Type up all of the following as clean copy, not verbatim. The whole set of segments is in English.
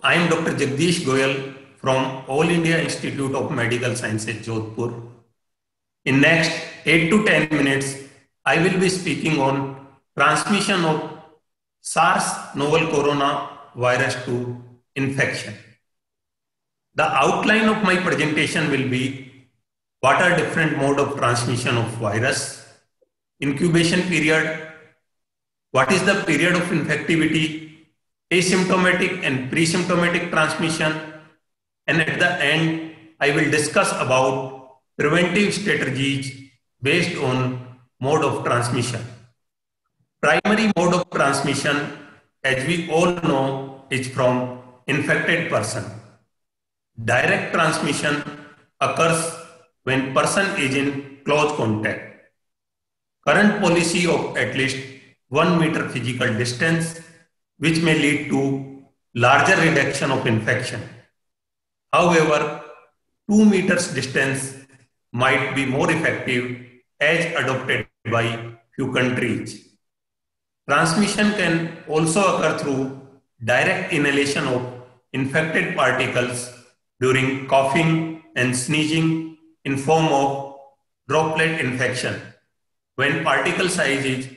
I am Dr. Jagdish Goyal from All India Institute of Medical Sciences, Jodhpur. In next 8 to 10 minutes, I will be speaking on transmission of SARS novel coronavirus 2 infection. The outline of my presentation will be what are different mode of transmission of virus, incubation period, what is the period of infectivity, asymptomatic and pre-symptomatic transmission, and at the end, I will discuss about preventive strategies based on mode of transmission. Primary mode of transmission, as we all know, is from infected person. Direct transmission occurs when person is in close contact. Current policy of at least 1 meter physical distance, which may lead to larger reduction of infection. However, 2 meters distance might be more effective as adopted by few countries. Transmission can also occur through direct inhalation of infected particles during coughing and sneezing in form of droplet infection when particle size is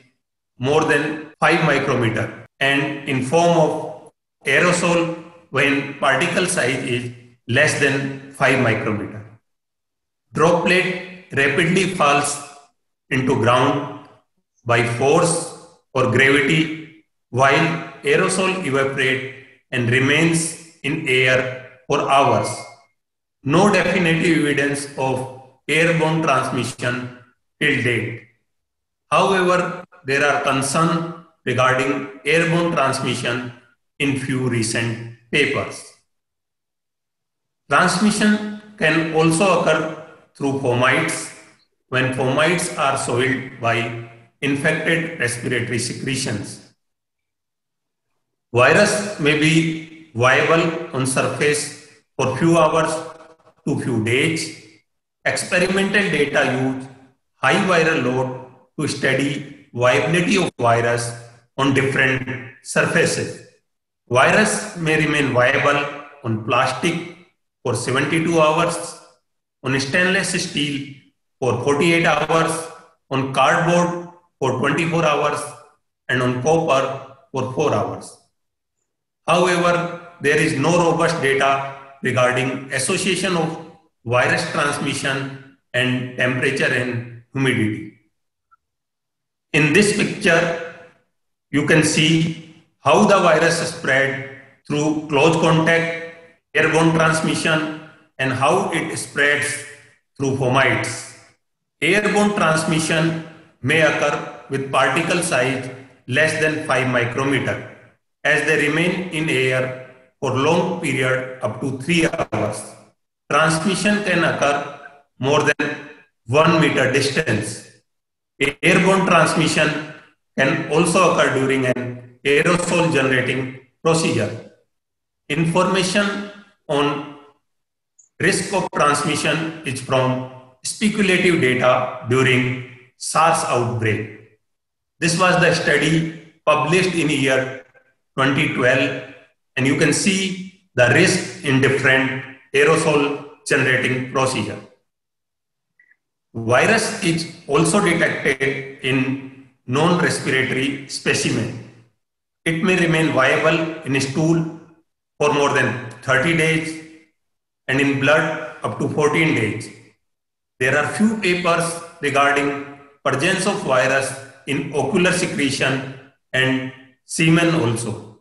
more than 5 micrometer, and in form of aerosol when particle size is less than 5 micrometer. Droplet rapidly falls into ground by force or gravity, while aerosol evaporates and remains in air for hours. No definitive evidence of airborne transmission till date. However, there are concerns regarding airborne transmission in few recent papers. Transmission can also occur through fomites when fomites are soiled by infected respiratory secretions. Virus may be viable on surface for few hours to few days. Experimental data use high viral load to study viability of virus on different surfaces. Virus may remain viable on plastic for 72 hours, on stainless steel for 48 hours, on cardboard for 24 hours, and on copper for 4 hours. However, there is no robust data regarding association of virus transmission and temperature and humidity. In this picture, you can see how the virus spread through close contact, airborne transmission, and how it spreads through fomites. Airborne transmission may occur with particle size less than 5 micrometer, as they remain in air for long period up to 3 hours. Transmission can occur more than 1 meter distance. Airborne transmission can also occur during an aerosol generating procedure. Information on risk of transmission is from speculative data during SARS outbreak. This was the study published in year 2012, and you can see the risk in different aerosol generating procedure. Virus is also detected in non-respiratory specimen. It may remain viable in stool for more than 30 days and in blood up to 14 days. There are few papers regarding presence of virus in ocular secretion and semen also.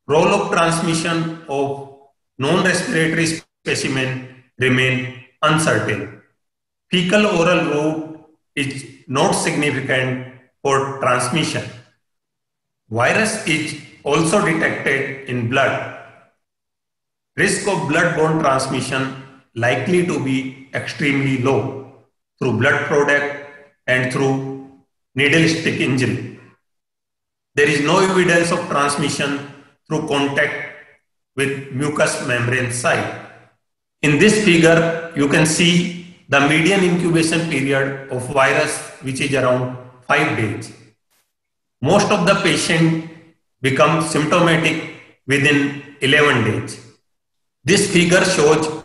Role of transmission of non-respiratory specimen remain uncertain. Fecal oral route is not significant for transmission. Virus is also detected in blood. Risk of blood-borne transmission likely to be extremely low through blood product and through needle stick injury. There is no evidence of transmission through contact with mucous membrane site. In this figure, you can see the median incubation period of virus, which is around 5 days. Most of the patient become symptomatic within 11 days. This figure shows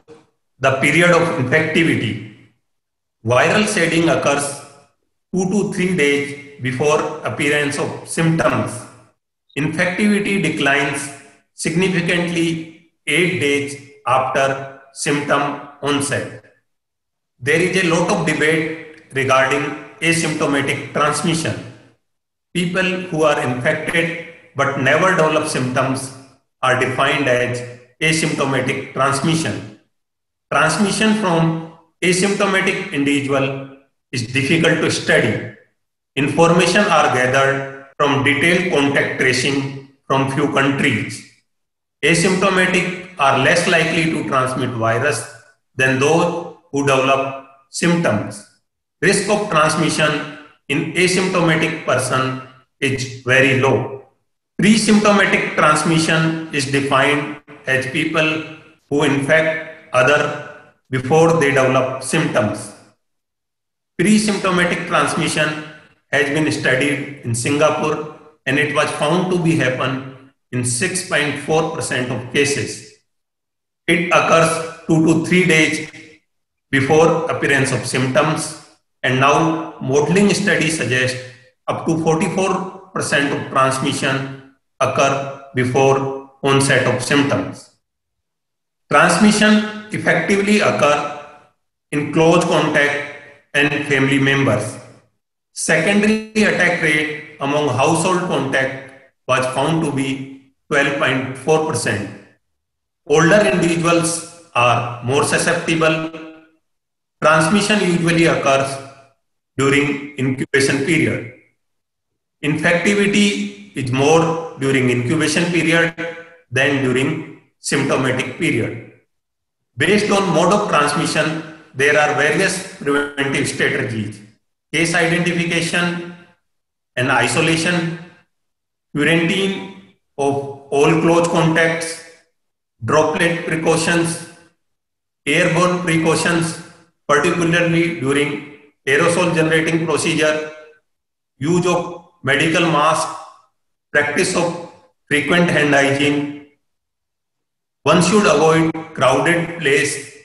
the period of infectivity. Viral shedding occurs 2 to 3 days before appearance of symptoms. Infectivity declines significantly 8 days after symptom onset. There is a lot of debate regarding asymptomatic transmission. People who are infected but never develop symptoms are defined as asymptomatic transmission. Transmission from asymptomatic individual is difficult to study. Information are gathered from detailed contact tracing from few countries. Asymptomatic are less likely to transmit virus than those who develop symptoms. Risk of transmission in asymptomatic person is very low. Pre-symptomatic transmission is defined as people who infect others before they develop symptoms. Pre-symptomatic transmission has been studied in Singapore and it was found to be happen in 6.4% of cases. It occurs 2 to 3 days before appearance of symptoms, and now modeling studies suggest up to 44% of transmission occur before onset of symptoms. Transmission effectively occur in close contact and family members. Secondary attack rate among household contact was found to be 12.4%. Older individuals are more susceptible. Transmission usually occurs during incubation period. Infectivity is more during incubation period than during symptomatic period. Based on mode of transmission, there are various preventive strategies: case identification and isolation, quarantine of all close contacts, droplet precautions, airborne precautions, particularly during aerosol generating procedure, use of medical mask, practice of frequent hand hygiene. One should avoid crowded place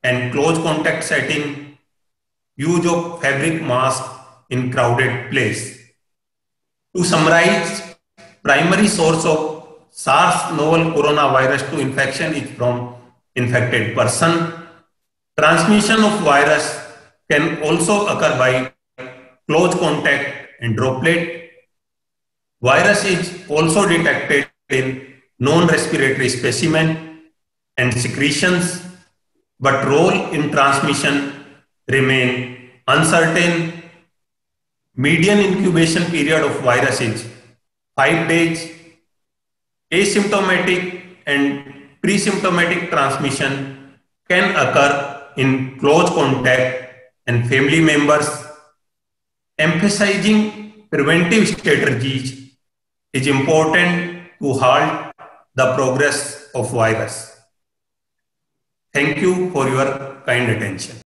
and close contact setting, use of fabric mask in crowded place. To summarize, primary source of SARS novel coronavirus to infection is from infected person. Transmission of virus can also occur by close contact and droplet. Virus is also detected in non-respiratory specimen and secretions, but role in transmission remain uncertain. Median incubation period of virus is 5 days. Asymptomatic and pre-symptomatic transmission can occur in close contact and family members. Emphasizing preventive strategies is important to halt the progress of virus. Thank you for your kind attention.